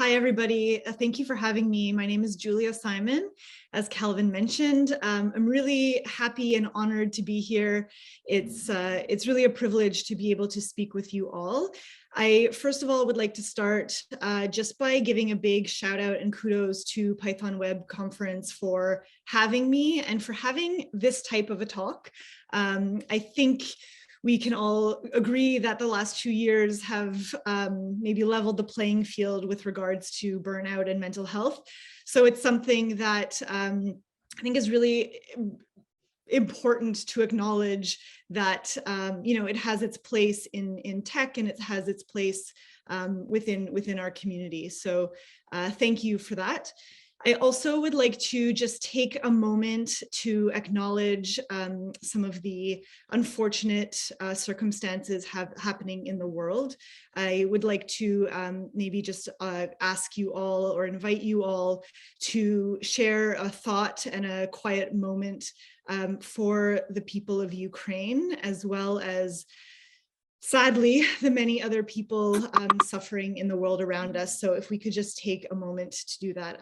Hi, everybody. Thank you for having me. My name is Julia Simon. As Calvin mentioned, I'm really happy and honored to be here. It's really a privilege to be able to speak with you all. I, first of all, would like to start just by giving a big shout out and kudos to Python Web Conference for having me and for having this type of a talk. I think we can all agree that the last 2 years have maybe leveled the playing field with regards to burnout and mental health. So it's something that I think is really important to acknowledge that it has its place in tech, and it has its place within our community. So thank you for that. I also would like to just take a moment to acknowledge some of the unfortunate circumstances happening in the world. I would like to maybe just ask you all or invite you all to share a thought and a quiet moment for the people of Ukraine, as well as sadly, the many other people suffering in the world around us. So if we could just take a moment to do that,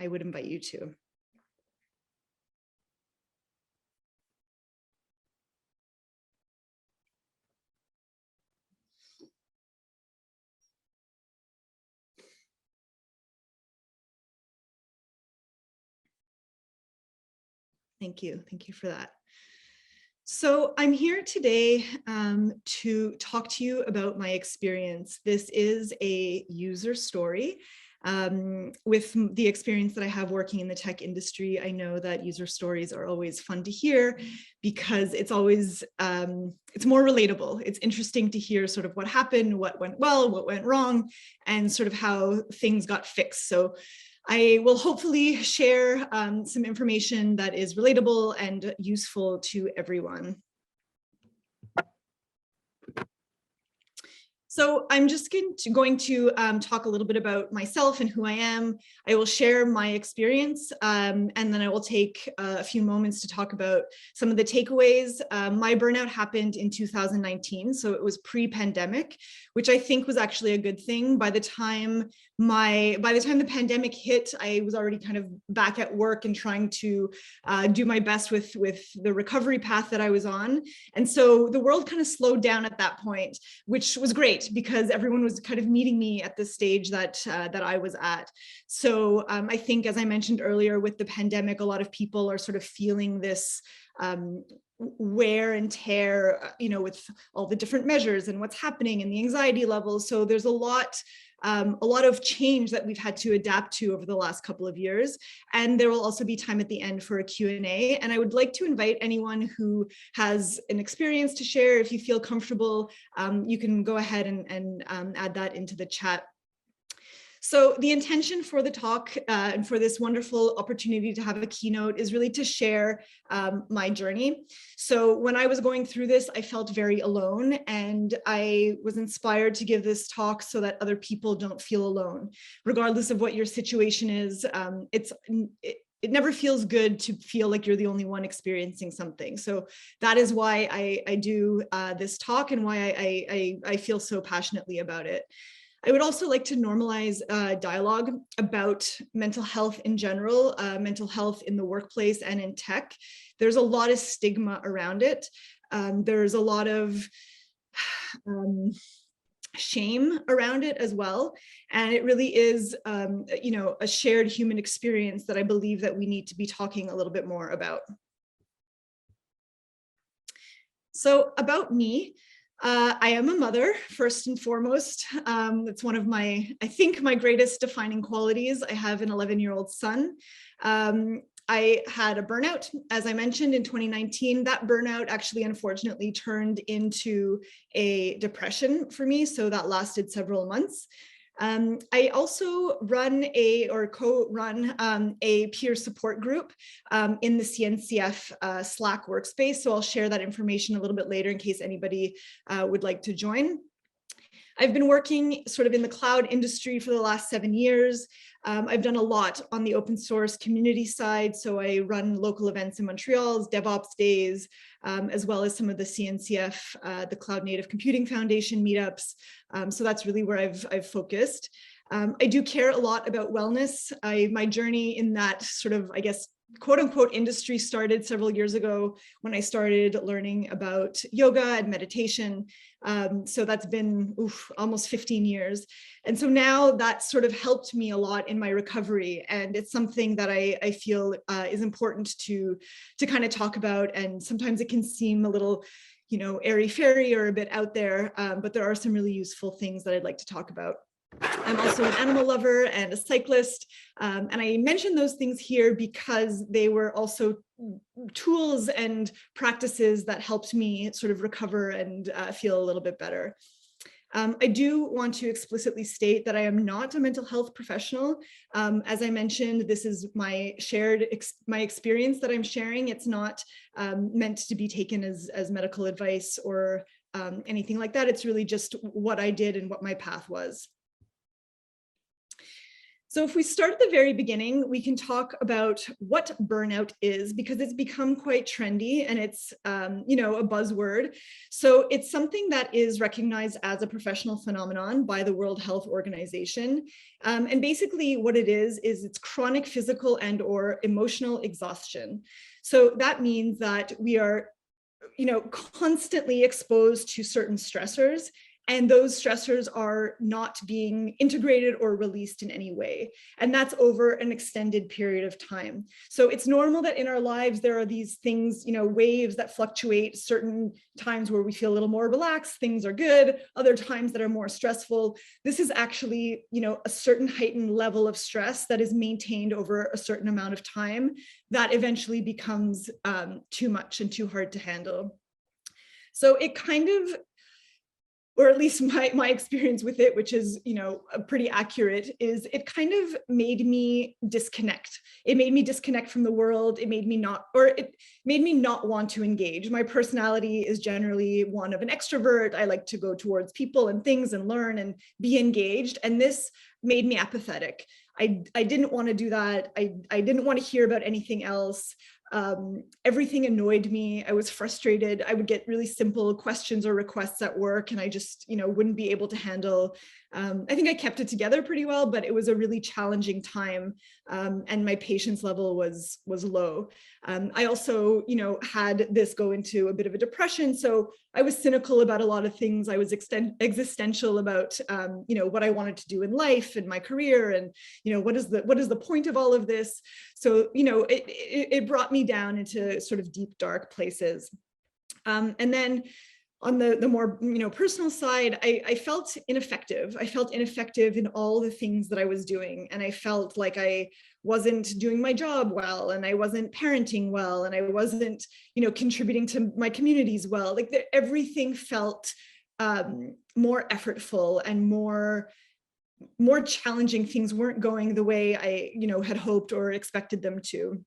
I would invite you to. Thank you. Thank you for that. So I'm here today to talk to you about my experience. This is a user story. With the experience that I have working in the tech industry, I know that user stories are always fun to hear because it's always, it's more relatable. It's interesting to hear sort of what happened, what went well, what went wrong, and sort of how things got fixed. So I will hopefully share some information that is relatable and useful to everyone. So I'm just going to talk a little bit about myself and who I am. I will share my experience, and then I will take a few moments to talk about some of the takeaways. My burnout happened in 2019, so it was pre-pandemic, which I think was actually a good thing. By the time the pandemic hit, I was already kind of back at work and trying to do my best with the recovery path that I was on. And so the world kind of slowed down at that point, which was great because everyone was kind of meeting me at the stage that I was at. So I think, as I mentioned earlier, with the pandemic, a lot of people are sort of feeling this wear and tear, with all the different measures and what's happening and the anxiety levels. So there's a lot of change that we've had to adapt to over the last couple of years. And there will also be time at the end for a Q&A. And I would like to invite anyone who has an experience to share. If you feel comfortable, you can go ahead and add that into the chat. So the intention for the talk and for this wonderful opportunity to have a keynote is really to share my journey. So when I was going through this, I felt very alone, and I was inspired to give this talk so that other people don't feel alone. Regardless of what your situation is, it never feels good to feel like you're the only one experiencing something. So that is why I do this talk and why I feel so passionately about it. I would also like to normalize dialogue about mental health in general, mental health in the workplace and in tech. There's a lot of stigma around it. There's a lot of shame around it as well. And it really is, a shared human experience that I believe that we need to be talking a little bit more about. So about me. I am a mother, first and foremost. It's one of my greatest defining qualities. I have an 11-year-old son. I had a burnout, as I mentioned, in 2019. That burnout actually, unfortunately, turned into a depression for me. So that lasted several months. I also co-run a peer support group in the CNCF Slack workspace. So I'll share that information a little bit later in case anybody would like to join. I've been working sort of in the cloud industry for the last 7 years. I've done a lot on the open source community side. So I run local events in Montreal's DevOps Days, as well as some of the CNCF, the Cloud Native Computing Foundation meetups. So that's really where I've focused. I do care a lot about wellness. My journey in that sort of, I guess, quote unquote industry started several years ago when I started learning about yoga and meditation. So that's been almost 15 years. And so now that sort of helped me a lot in my recovery. And it's something that I feel is important to kind of talk about. And sometimes it can seem a little, airy-fairy or a bit out there, but there are some really useful things that I'd like to talk about. I'm also an animal lover and a cyclist. And I mention those things here because they were also tools and practices that helped me sort of recover and feel a little bit better. I do want to explicitly state that I am not a mental health professional. As I mentioned, this is my experience that I'm sharing. It's not meant to be taken as medical advice or anything like that. It's really just what I did and what my path was. So if we start at the very beginning, we can talk about what burnout is, because it's become quite trendy and it's, a buzzword. So it's something that is recognized as a professional phenomenon by the World Health Organization. And basically what it is it's chronic physical and or emotional exhaustion. So that means that we are, constantly exposed to certain stressors, and those stressors are not being integrated or released in any way. And that's over an extended period of time. So it's normal that in our lives, there are these things, waves that fluctuate, certain times where we feel a little more relaxed, things are good, other times that are more stressful. This is actually, a certain heightened level of stress that is maintained over a certain amount of time that eventually becomes too much and too hard to handle. So it kind of, or at least my experience with it, which is, pretty accurate, is it kind of made me disconnect. It made me disconnect from the world. It made me not want to engage. My personality is generally one of an extrovert. I like to go towards people and things and learn and be engaged. And this made me apathetic. I didn't want to do that. I didn't want to hear about anything else. Everything annoyed me. I was frustrated. I would get really simple questions or requests at work and I just, wouldn't be able to handle. I think I kept it together pretty well, but it was a really challenging time. And my patience level was low. I also, had this go into a bit of a depression. So I was cynical about a lot of things. I was existential about, what I wanted to do in life and my career and, what is the point of all of this? So, it brought me down into sort of deep, dark places. And then on the more, personal side, I felt ineffective. I felt ineffective in all the things that I was doing. And I felt like I wasn't doing my job well, and I wasn't parenting well, and I wasn't, contributing to my communities well. Like everything felt more effortful and more challenging. Things weren't going the way I, had hoped or expected them to.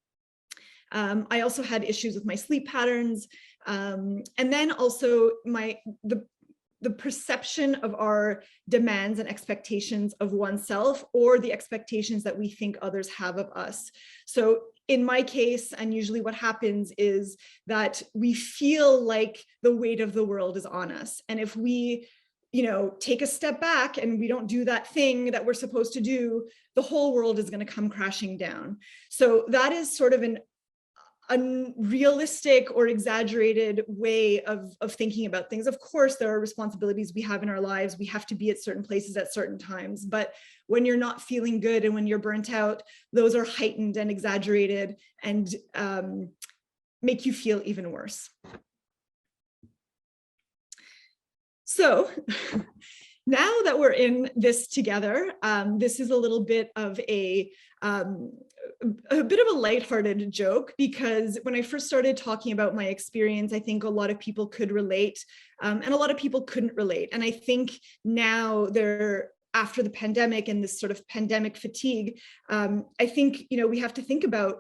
I also had issues with my sleep patterns. And then also the perception of our demands and expectations of oneself, or the expectations that we think others have of us. So in my case, and usually what happens is that we feel like the weight of the world is on us. And if we take a step back and we don't do that thing that we're supposed to do, the whole world is going to come crashing down. So that is sort of an unrealistic or exaggerated way of thinking about things. Of course, there are responsibilities we have in our lives. We have to be at certain places at certain times. But when you're not feeling good and when you're burnt out, those are heightened and exaggerated and make you feel even worse. So now that we're in this together, this is a little bit of a bit of a lighthearted joke, because when I first started talking about my experience, I think a lot of people could relate, and a lot of people couldn't relate. And I think now after the pandemic and this sort of pandemic fatigue, I think, we have to think about,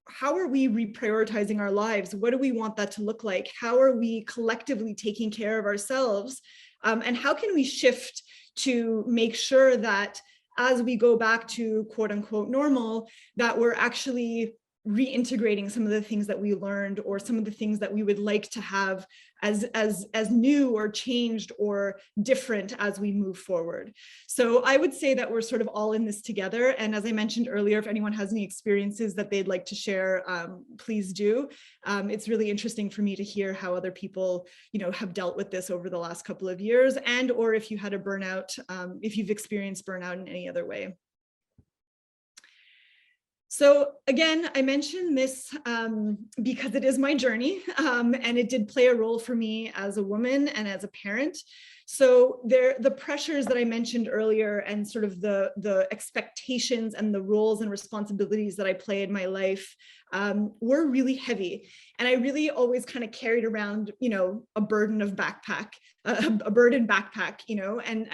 how are we reprioritizing our lives? What do we want that to look like? How are we collectively taking care of ourselves? And how can we shift to make sure that as we go back to quote unquote normal, that we're actually reintegrating some of the things that we learned, or some of the things that we would like to have as new or changed or different as we move forward. So I would say that we're sort of all in this together. And as I mentioned earlier, if anyone has any experiences that they'd like to share, please do. It's really interesting for me to hear how other people, have dealt with this over the last couple of years, and or if you had a burnout, if you've experienced burnout in any other way. So again, I mentioned this because it is my journey, and it did play a role for me as a woman and as a parent. So the pressures that I mentioned earlier, and sort of the expectations and the roles and responsibilities that I play in my life were really heavy. And I really always kind of carried around, a burden of backpack, a burden backpack, and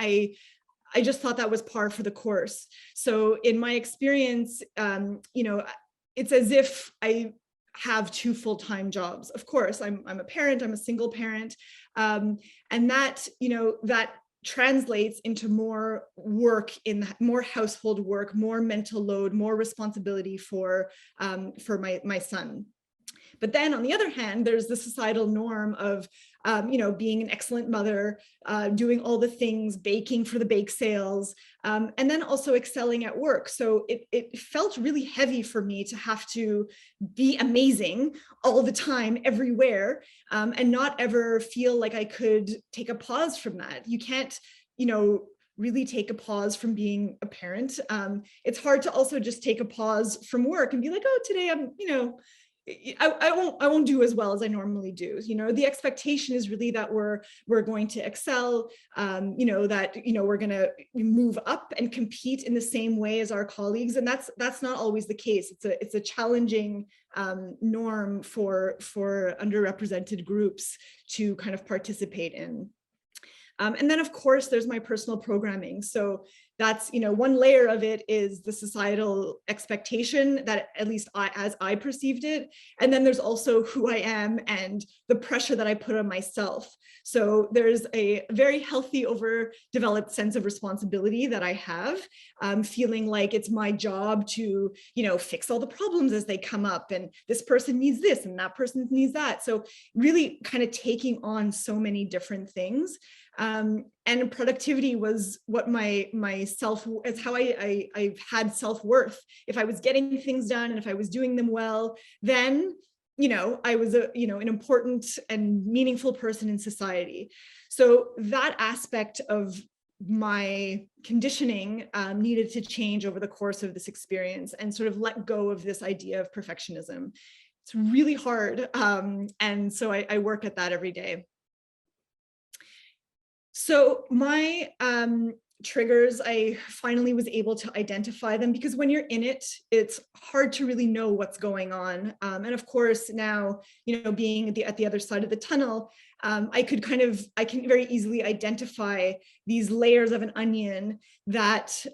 I just thought that was par for the course. So in my experience, it's as if I have 2 full-time jobs. Of course, I'm a parent, I'm a single parent. And that, that translates into more work, more household work, more mental load, more responsibility for my son. But then on the other hand, there's the societal norm of, being an excellent mother, doing all the things, baking for the bake sales, and then also excelling at work. So it felt really heavy for me to have to be amazing all the time, everywhere, and not ever feel like I could take a pause from that. You can't, really take a pause from being a parent. It's hard to also just take a pause from work and be like, oh, today I'm, I won't do as well as I normally do. The expectation is really that we're going to excel, that, we're going to move up and compete in the same way as our colleagues. And that's not always the case. It's a challenging norm for underrepresented groups to kind of participate in. And then, of course, there's my personal programming. So that's, one layer of it is the societal expectation that, at least as I perceived it. And then there's also who I am and the pressure that I put on myself. So there's a very healthy, overdeveloped sense of responsibility that I have, feeling like it's my job to, fix all the problems as they come up. And this person needs this and that person needs that. So really kind of taking on so many different things. And productivity was what it's how I've had self-worth. If I was getting things done and if I was doing them well, then, I was an important and meaningful person in society. So that aspect of my conditioning needed to change over the course of this experience and sort of let go of this idea of perfectionism. It's really hard. And so I work at that every day. So my triggers, I finally was able to identify them, because when you're in it, it's hard to really know what's going on. And of course, now, being at the other side of the tunnel, I can very easily identify these layers of an layers that,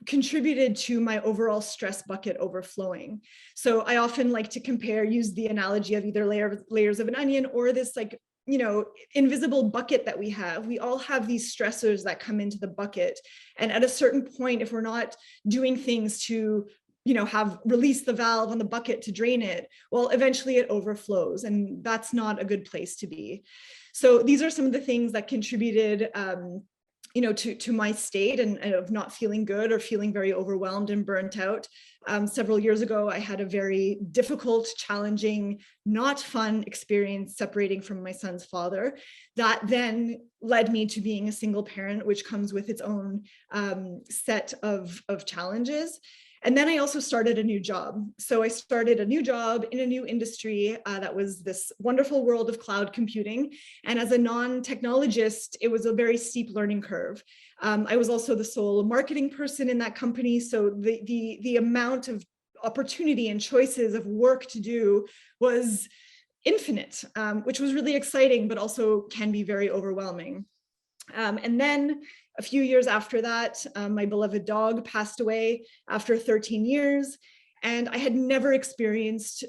contributed to my overall stress bucket overflowing. So I often like to use the analogy of either layers of an onion, or this invisible bucket that we have. We all have these stressors that come into the bucket. And at a certain point, if we're not doing things to, have released the valve on the bucket to drain it, well, eventually it overflows, and that's not a good place to be. So these are some of the things that contributed, to my state and of not feeling good or feeling very overwhelmed and burnt out. Several years ago, I had a very difficult, challenging, not fun experience separating from my son's father. That then led me to being a single parent, which comes with its own set of challenges. And then I also started a new job. So I started a new job in a new industry that was this wonderful world of cloud computing. And as a non-technologist, it was a very steep learning curve. I was also the sole marketing person in that company. So the amount of opportunity and choices of work to do was infinite, which was really exciting, but also can be very overwhelming. And then a few years after that, my beloved dog passed away after 13 years, and I had never experienced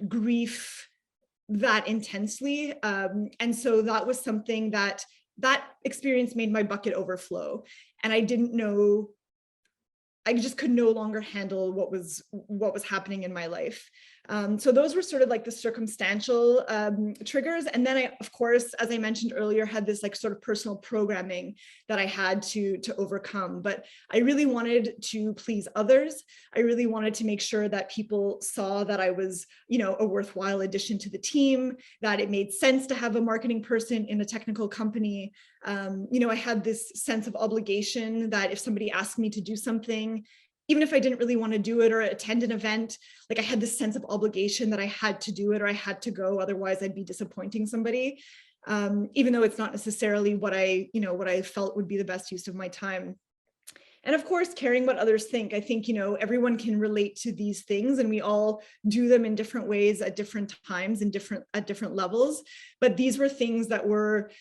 grief that intensely. And so that was something that experience made my bucket overflow. And I didn't know I just could no longer handle what was happening in my life. So those were sort of like the circumstantial triggers. And then I, of course, as I mentioned earlier, had this like sort of personal programming that I had to overcome. But I really wanted to please others. I really wanted to make sure that people saw that I was, you know, a worthwhile addition to the team, that it made sense to have a marketing person in a technical company. You know, I had this sense of obligation that if somebody asked me to do something, even if I didn't really want to do it or attend an event, like I had this sense of obligation that I had to do it or I had to go, otherwise I'd be disappointing somebody, even though it's not necessarily what I felt would be the best use of my time. And of course, caring what others think. I think, you know, everyone can relate to these things and we all do them in different ways at different times and at different levels. But these were things that were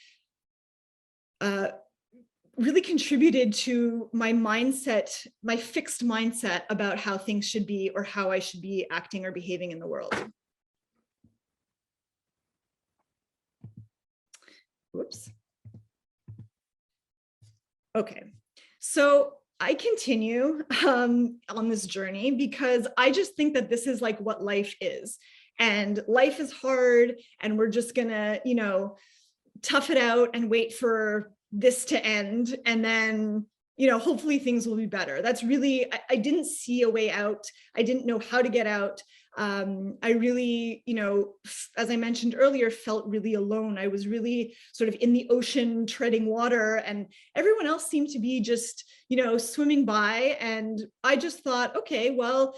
really contributed to my mindset, my fixed mindset about how things should be or how I should be acting or behaving in the world. Whoops. Okay, so I continue on this journey because I just think that this is like what life is. And life is hard and we're just gonna, you know, tough it out and wait for this to end, and then, you know, hopefully things will be better. That's really, I didn't see a way out. I didn't know how to get out. I really, you know, as I mentioned earlier, felt really alone. I was really sort of in the ocean treading water and everyone else seemed to be just, you know, swimming by. And I just thought, okay, well,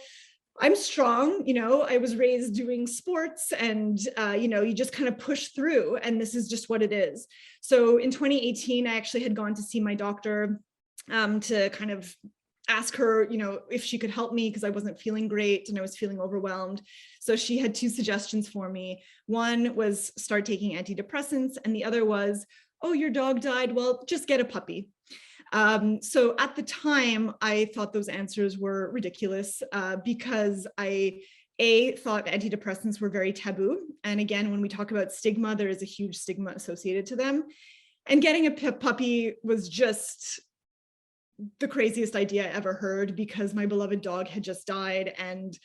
I'm strong, you know, I was raised doing sports and, you know, you just kind of push through and this is just what it is. So in 2018, I actually had gone to see my doctor to kind of ask her, you know, if she could help me because I wasn't feeling great and I was feeling overwhelmed. So she had two suggestions for me. One was start taking antidepressants and the other was, oh, your dog died. Well, just get a puppy. So at the time, I thought those answers were ridiculous because I thought antidepressants were very taboo. And again, when we talk about stigma, there is a huge stigma associated to them. And getting a puppy was just the craziest idea I ever heard because my beloved dog had just died and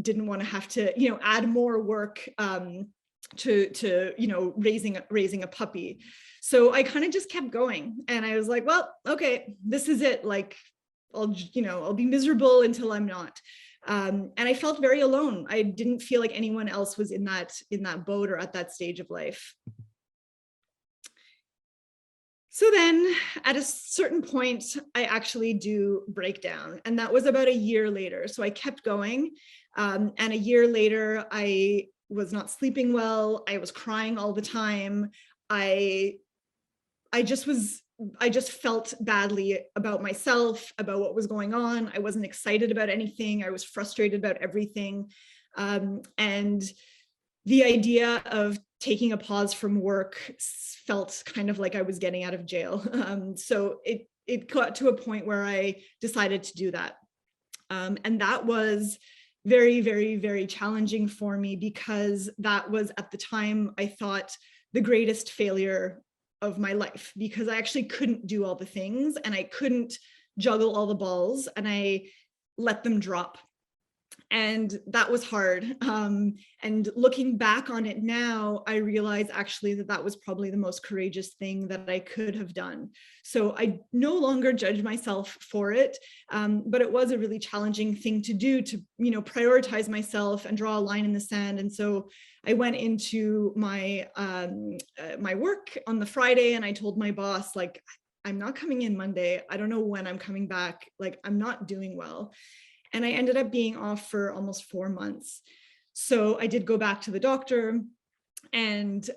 didn't want to have to, you know, add more work to you know, raising a puppy. So I kind of just kept going and I was like, well, okay, this is it. Like, I'll be miserable until I'm not. And I felt very alone. I didn't feel like anyone else was in that boat or at that stage of life. So then at a certain point, I actually do break down, and that was about a year later. So I kept going. And a year later, I was not sleeping well. I was crying all the time. I just felt badly about myself, about what was going on. I wasn't excited about anything. I was frustrated about everything. And the idea of taking a pause from work felt kind of like I was getting out of jail. So it got to a point where I decided to do that. And that was very, very, very challenging for me because that was at the time I thought the greatest failure of my life because I actually couldn't do all the things and I couldn't juggle all the balls and I let them drop. And that was hard. And looking back on it now, I realize actually that was probably the most courageous thing that I could have done. So I no longer judge myself for it, but it was a really challenging thing to do to, you know, prioritize myself and draw a line in the sand. And so I went into my my work on the Friday and I told my boss, like, I'm not coming in Monday. I don't know when I'm coming back. Like, I'm not doing well. And I ended up being off for almost 4 months. So I did go back to the doctor. And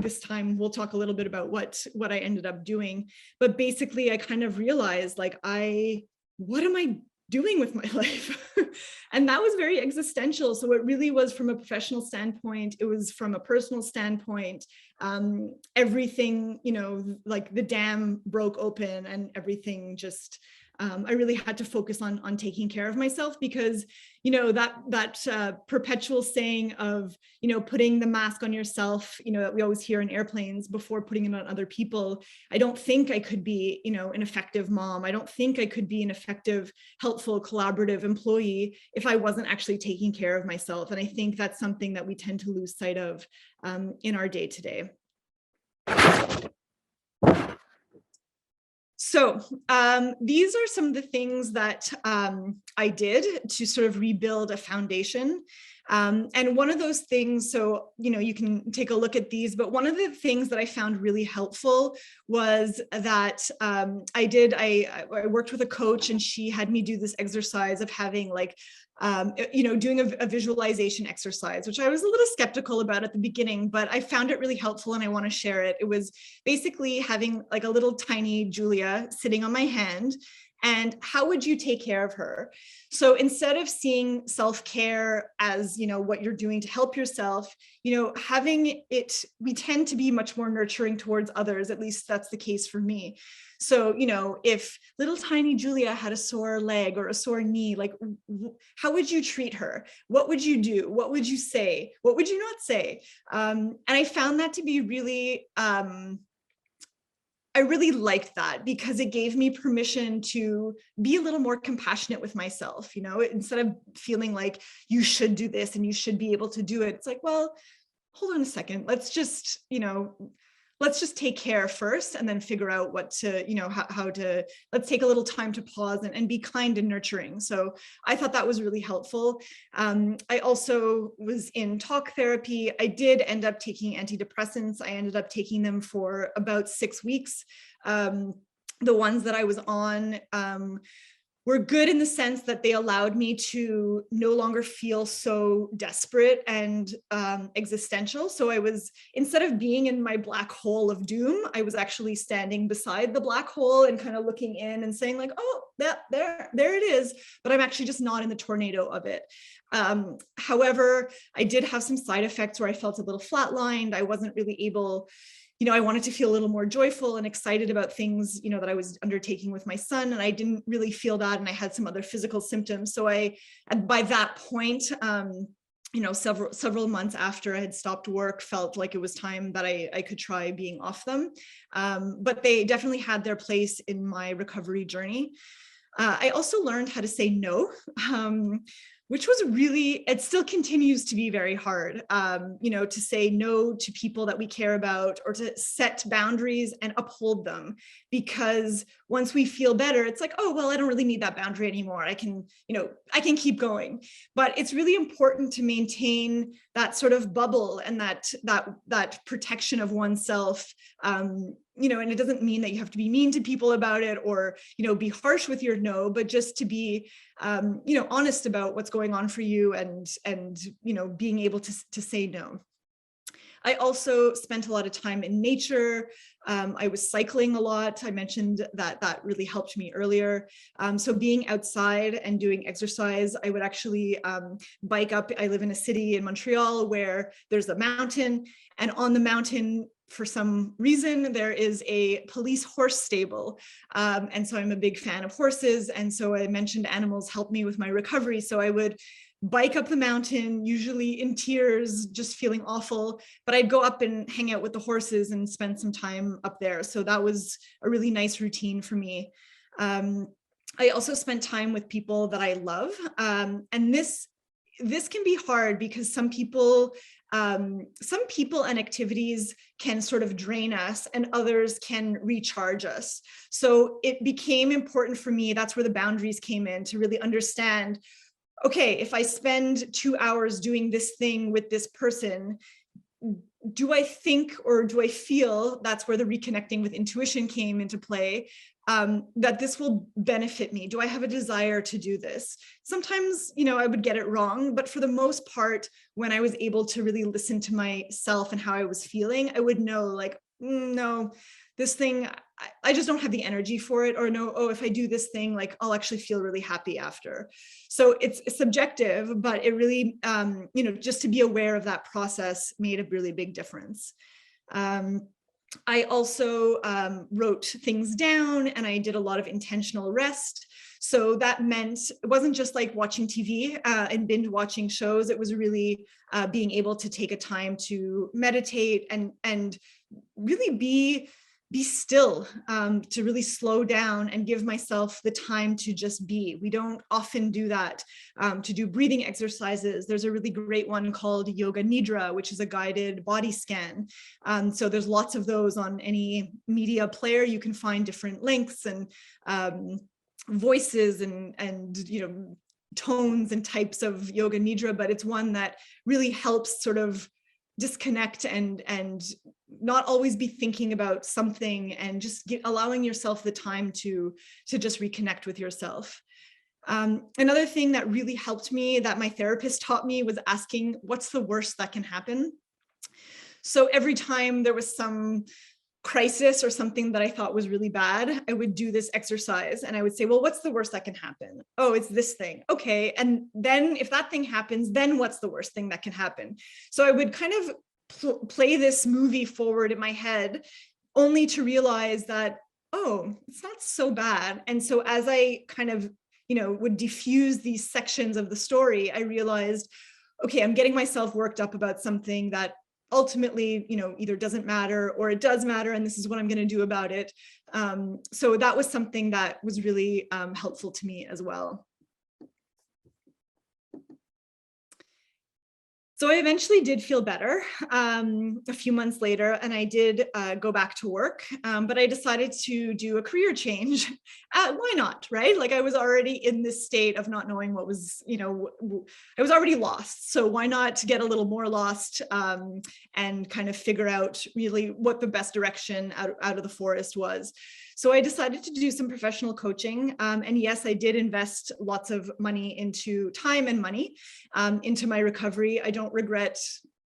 this time we'll talk a little bit about what I ended up doing. But basically, I kind of realized, like, what am I doing with my life? And that was very existential. So it really was from a professional standpoint. It was from a personal standpoint. Everything, you know, like the dam broke open and everything just I really had to focus on taking care of myself, because, that perpetual saying of, putting the mask on yourself, that we always hear in airplanes before putting it on other people. I don't think I could be, an effective mom. I don't think I could be an effective, helpful, collaborative employee if I wasn't actually taking care of myself. And I think that's something that we tend to lose sight of in our day-to-day. So these are some of the things that I did to sort of rebuild a foundation. And one of those things, so, you can take a look at these, but one of the things that I found really helpful was that I worked with a coach, and she had me do this exercise of having doing a visualization exercise, which I was a little skeptical about at the beginning, but I found it really helpful and I want to share it. It was basically having like a little tiny Julia sitting on my hand, and how would you take care of her? So instead of seeing self-care as, what you're doing to help yourself, having it, we tend to be much more nurturing towards others. At least that's the case for me. So, if little tiny Julia had a sore leg or a sore knee, like, how would you treat her? What would you do? What would you say? What would you not say? And I found that to be really, I really liked that, because it gave me permission to be a little more compassionate with myself, instead of feeling like you should do this and you should be able to do it. It's like, well, hold on a second. Let's just take care first, and then figure out what to, how to, let's take a little time to pause and be kind and nurturing. So I thought that was really helpful. I also was in talk therapy. I did end up taking antidepressants. I ended up taking them for about 6 weeks. The ones that I was on, were good in the sense that they allowed me to no longer feel so desperate and existential. So I was, instead of being in my black hole of doom, I was actually standing beside the black hole and kind of looking in and saying like, oh, there it is. But I'm actually just not in the tornado of it. However, I did have some side effects where I felt a little flatlined. I wasn't really able, I wanted to feel a little more joyful and excited about things, that I was undertaking with my son, and I didn't really feel that. And I had some other physical symptoms. So by that point, several months after I had stopped work, felt like it was time that I could try being off them. But they definitely had their place in my recovery journey. I also learned how to say no. Which was really, it still continues to be very hard, to say no to people that we care about, or to set boundaries and uphold them. Because once we feel better, it's like, oh, well, I don't really need that boundary anymore. I can keep going. But it's really important to maintain that sort of bubble and that protection of oneself. And it doesn't mean that you have to be mean to people about it, or, be harsh with your no, but just to be, honest about what's going on for you, and being able to say no. I also spent a lot of time in nature. I was cycling a lot. I mentioned that really helped me earlier. So being outside and doing exercise, I would actually bike up. I live in a city in Montreal where there's a mountain, and on the mountain, for some reason, there is a police horse stable. And so I'm a big fan of horses. And so I mentioned animals help me with my recovery. So I would bike up the mountain, usually in tears, just feeling awful, but I'd go up and hang out with the horses and spend some time up there. So that was a really nice routine for me. I also spent time with people that I love. And this can be hard, because some people and activities can sort of drain us, and others can recharge us. So it became important for me, that's where the boundaries came in, to really understand, okay, if I spend 2 hours doing this thing with this person, do I think, or do I feel, that's where the reconnecting with intuition came into play, that this will benefit me? Do I have a desire to do this? Sometimes, I would get it wrong, but for the most part, when I was able to really listen to myself and how I was feeling, I would know like, no, this thing, I just don't have the energy for it, or no, oh, if I do this thing, like I'll actually feel really happy after. So it's subjective, but it really, just to be aware of that process made a really big difference. I also wrote things down, and I did a lot of intentional rest. So that meant it wasn't just like watching TV and binge watching shows. It was really being able to take a time to meditate and really be still, to really slow down and give myself the time to just be. We don't often do that, to do breathing exercises. There's a really great one called Yoga Nidra, which is a guided body scan. So there's lots of those on any media player. You can find different lengths and voices and tones and types of Yoga Nidra, but it's one that really helps sort of disconnect and not always be thinking about something, and just allowing yourself the time to just reconnect with yourself. Another thing that really helped me, that my therapist taught me, was asking, what's the worst that can happen? So every time there was some crisis or something that I thought was really bad, I would do this exercise and I would say, well, what's the worst that can happen? Oh, it's this thing. Okay. And then if that thing happens, then what's the worst thing that can happen? So I would kind of play this movie forward in my head, only to realize that, oh, it's not so bad. And so as I kind of, would diffuse these sections of the story, I realized, okay, I'm getting myself worked up about something that ultimately, either doesn't matter or it does matter, and this is what I'm going to do about it. So that was something that was really helpful to me as well. So I eventually did feel better a few months later, and I did go back to work, but I decided to do a career change. Why not, right? Like, I was already in this state of not knowing what was, I was already lost. So why not get a little more lost and kind of figure out really what the best direction out of the forest was. So I decided to do some professional coaching. And yes, I did invest lots of money into time and money into my recovery. I don't regret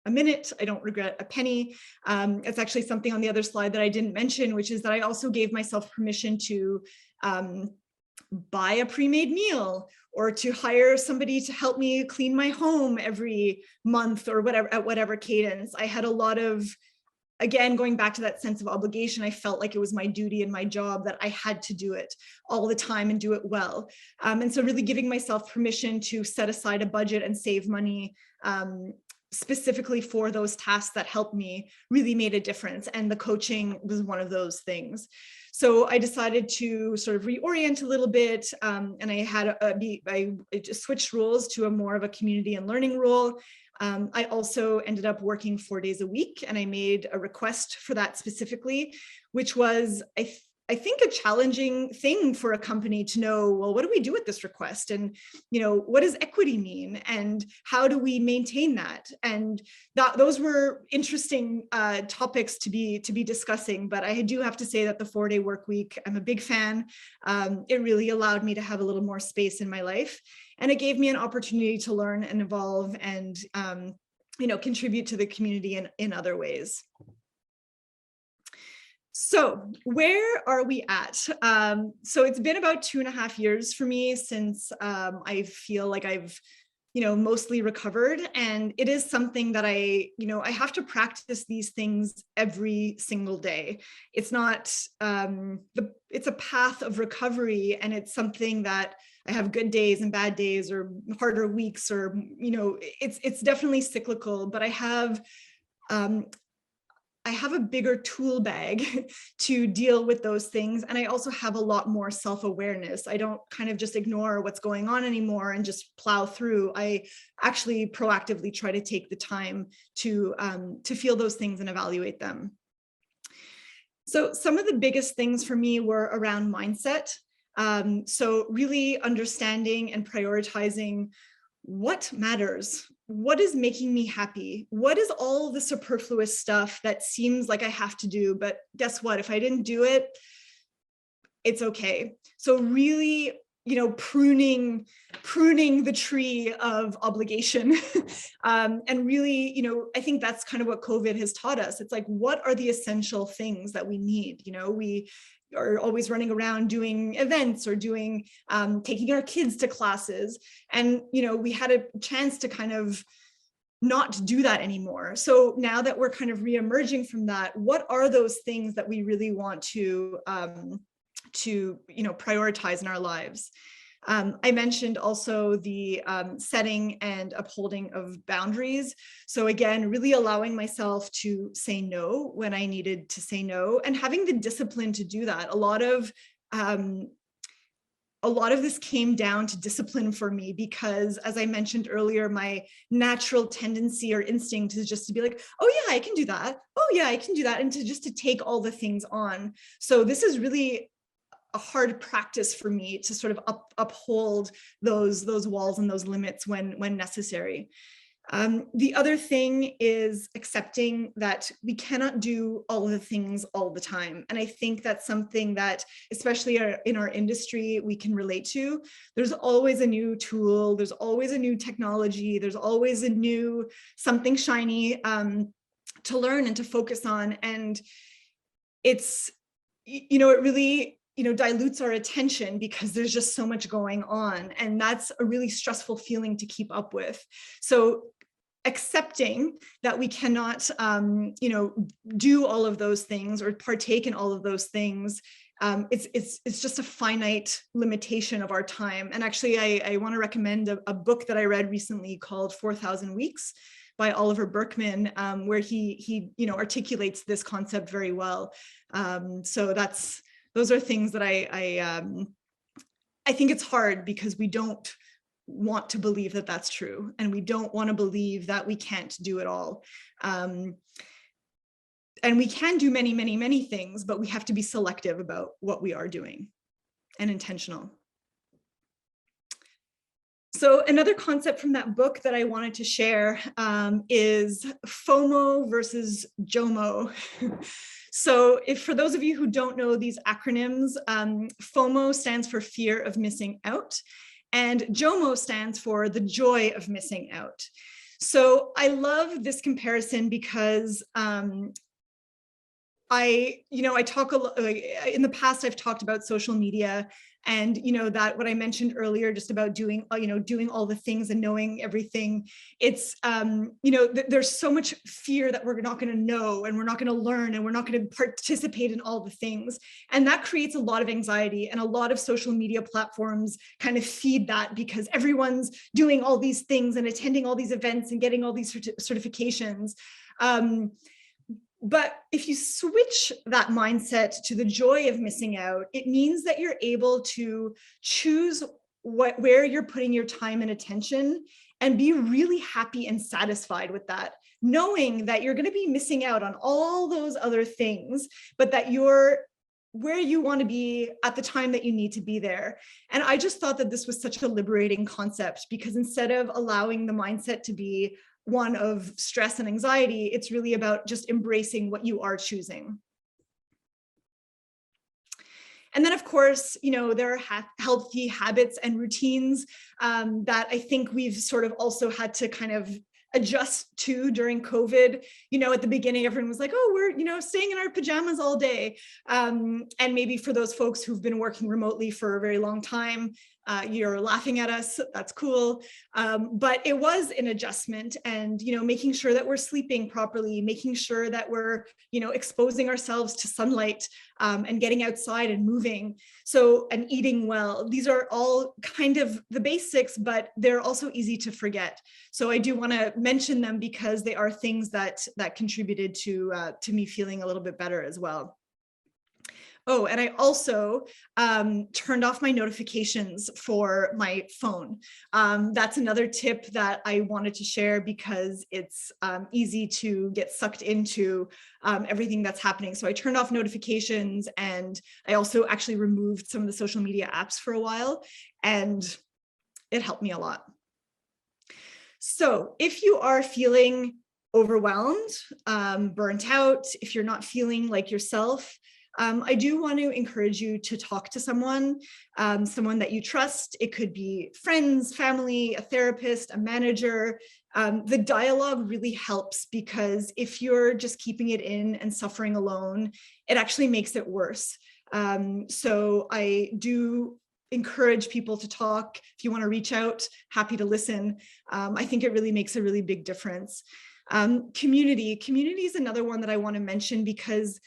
a minute. I don't regret a penny. It's actually something on the other slide that I didn't mention, which is that I also gave myself permission to buy a pre-made meal, or to hire somebody to help me clean my home every month, or whatever, at whatever cadence. I had a lot of, again, going back to that sense of obligation, I felt like it was my duty and my job, that I had to do it all the time and do it well. And so really giving myself permission to set aside a budget and save money specifically for those tasks that helped me really made a difference. And the coaching was one of those things. So I decided to sort of reorient a little bit, and I had I just switched roles to a more of a community and learning role. I also ended up working 4 days a week, and I made a request for that specifically, which was, I think, a challenging thing for a company to know, well, what do we do with this request? And, what does equity mean? And how do we maintain that? And those were interesting topics to be discussing. But I do have to say that the 4-day work week, I'm a big fan. It really allowed me to have a little more space in my life. And it gave me an opportunity to learn and evolve and, contribute to the community in other ways. So where are we at? So it's been about 2.5 years for me since I feel like I've, mostly recovered. And it is something that I have to practice these things every single day. It's not, it's a path of recovery, and it's something that I have good days and bad days, or harder weeks, or, it's definitely cyclical, but I have a bigger tool bag to deal with those things. And I also have a lot more self-awareness. I don't kind of just ignore what's going on anymore and just plow through. I actually proactively try to take the time to feel those things and evaluate them. So some of the biggest things for me were around mindset. So really understanding and prioritizing what matters. What is making me happy? What is all the superfluous stuff that seems like I have to do? But guess what? If I didn't do it, it's okay. So really, pruning the tree of obligation. And really, I think that's kind of what COVID has taught us. It's like, what are the essential things that we need? We are always running around doing events or doing taking our kids to classes, and we had a chance to kind of not do that anymore. So now that we're kind of re-emerging from that, what are those things that we really want to prioritize in our lives? I mentioned also the setting and upholding of boundaries. So again, really allowing myself to say no when I needed to say no, and having the discipline to do that. A lot of this came down to discipline for me, because as I mentioned earlier, my natural tendency or instinct is just to be like, oh yeah, I can do that. Oh yeah, I can do that. And to take all the things on. So this is really a hard practice for me to sort of uphold those walls and those limits when necessary. The other thing is accepting that we cannot do all of the things all the time. And I think that's something that, especially in our industry, we can relate to. There's always a new tool, there's always a new technology, there's always a new something shiny to learn and to focus on. And it's, it really, dilutes our attention because there's just so much going on. And that's a really stressful feeling to keep up with. So accepting that we cannot, do all of those things or partake in all of those things, it's just a finite limitation of our time. And actually, I want to recommend a book that I read recently called 4,000 Weeks by Oliver Burkeman, where he articulates this concept very well. So those are things that I think it's hard because we don't want to believe that that's true, and we don't want to believe that we can't do it all. And we can do many, many, many things, but we have to be selective about what we are doing and intentional. So another concept from that book that I wanted to share is FOMO versus JOMO. So for those of you who don't know these acronyms, FOMO stands for fear of missing out, and JOMO stands for the joy of missing out. So I love this comparison because I talk a lot, in the past, I've talked about social media, and that what I mentioned earlier, just about doing all the things and knowing everything. It's there's so much fear that we're not going to know, and we're not going to learn, and we're not going to participate in all the things, and that creates a lot of anxiety. And a lot of social media platforms kind of feed that, because everyone's doing all these things and attending all these events and getting all these certifications. But if you switch that mindset to the joy of missing out, it means that you're able to choose where you're putting your time and attention, and be really happy and satisfied with that, knowing that you're going to be missing out on all those other things, but that you're where you want to be at the time that you need to be there. And I just thought that this was such a liberating concept, because instead of allowing the mindset to be one of stress and anxiety, it's really about just embracing what you are choosing. And then, of course, there are healthy habits and routines that I think we've sort of also had to kind of adjust to during COVID. At the beginning, everyone was like, oh, we're, staying in our pajamas all day. And maybe for those folks who've been working remotely for a very long time, you're laughing at us, that's cool. But it was an adjustment, and, making sure that we're sleeping properly, making sure that we're, exposing ourselves to sunlight, and getting outside and moving. So, and eating well. These are all kind of the basics, but they're also easy to forget. So I do want to mention them because they are things that contributed to me feeling a little bit better as well. Oh, and I also turned off my notifications for my phone. That's another tip that I wanted to share, because it's easy to get sucked into everything that's happening. So I turned off notifications, and I also actually removed some of the social media apps for a while, and it helped me a lot. So if you are feeling overwhelmed, burnt out, if you're not feeling like yourself, I do want to encourage you to talk to someone that you trust. It could be friends, family, a therapist, a manager. The dialogue really helps, because if you're just keeping it in and suffering alone, it actually makes it worse. So I do encourage people to talk. If you want to reach out, happy to listen. I think it really makes a really big difference. Community is another one that I want to mention, because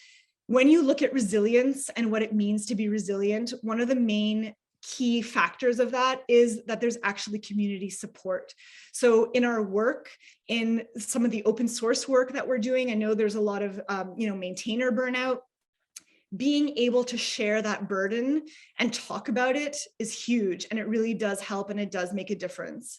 when you look at resilience and what it means to be resilient, one of the main key factors of that is that there's actually community support. So in our work, in some of the open source work that we're doing, I know there's a lot of maintainer burnout. Being able to share that burden and talk about it is huge, and it really does help, and it does make a difference.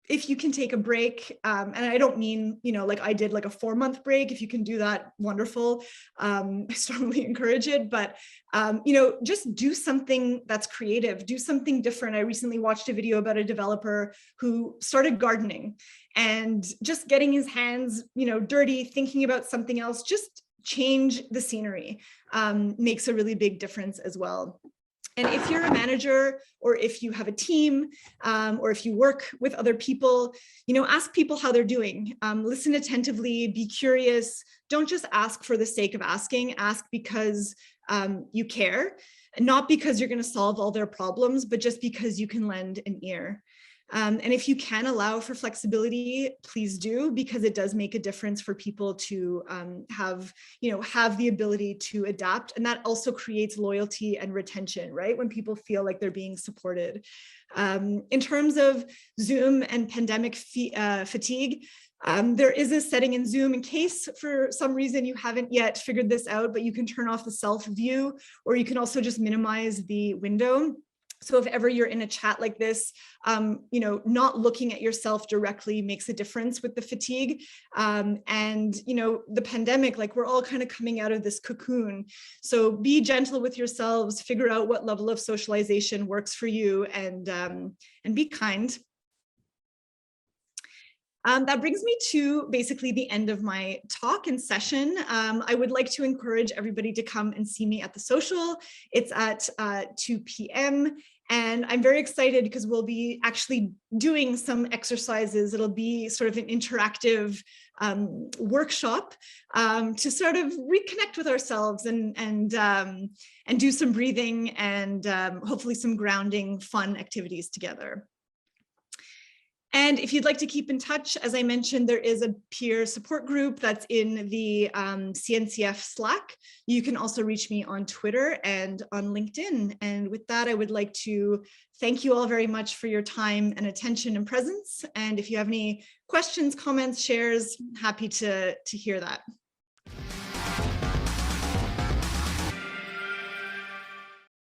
If you can take a break, and I don't mean, like I did like a 4-month break. If you can do that, wonderful. I strongly encourage it, but, just do something that's creative, do something different. I recently watched a video about a developer who started gardening, and just getting his hands, dirty, thinking about something else, just change the scenery, makes a really big difference as well. And if you're a manager, or if you have a team, or if you work with other people, ask people how they're doing. Listen attentively, be curious. Don't just ask for the sake of asking. Ask because you care, not because you're going to solve all their problems, but just because you can lend an ear. And if you can allow for flexibility, please do, because it does make a difference for people to have the ability to adapt. And that also creates loyalty and retention, right? When people feel like they're being supported. In terms of Zoom and pandemic fatigue, there is a setting in Zoom, in case for some reason you haven't yet figured this out, but you can turn off the self view, or you can also just minimize the window. So if ever you're in a chat like this, not looking at yourself directly makes a difference with the fatigue. And, the pandemic, like we're all kind of coming out of this cocoon. So be gentle with yourselves, figure out what level of socialization works for you, and be kind. That brings me to basically the end of my talk and session. I would like to encourage everybody to come and see me at the social. It's at 2 p.m. And I'm very excited because we'll be actually doing some exercises. It'll be sort of an interactive workshop to sort of reconnect with ourselves and do some breathing and hopefully some grounding, fun activities together. And if you'd like to keep in touch, as I mentioned, there is a peer support group that's in the CNCF Slack. You can also reach me on Twitter and on LinkedIn. And with that, I would like to thank you all very much for your time and attention and presence. And if you have any questions, comments, shares, happy to hear that.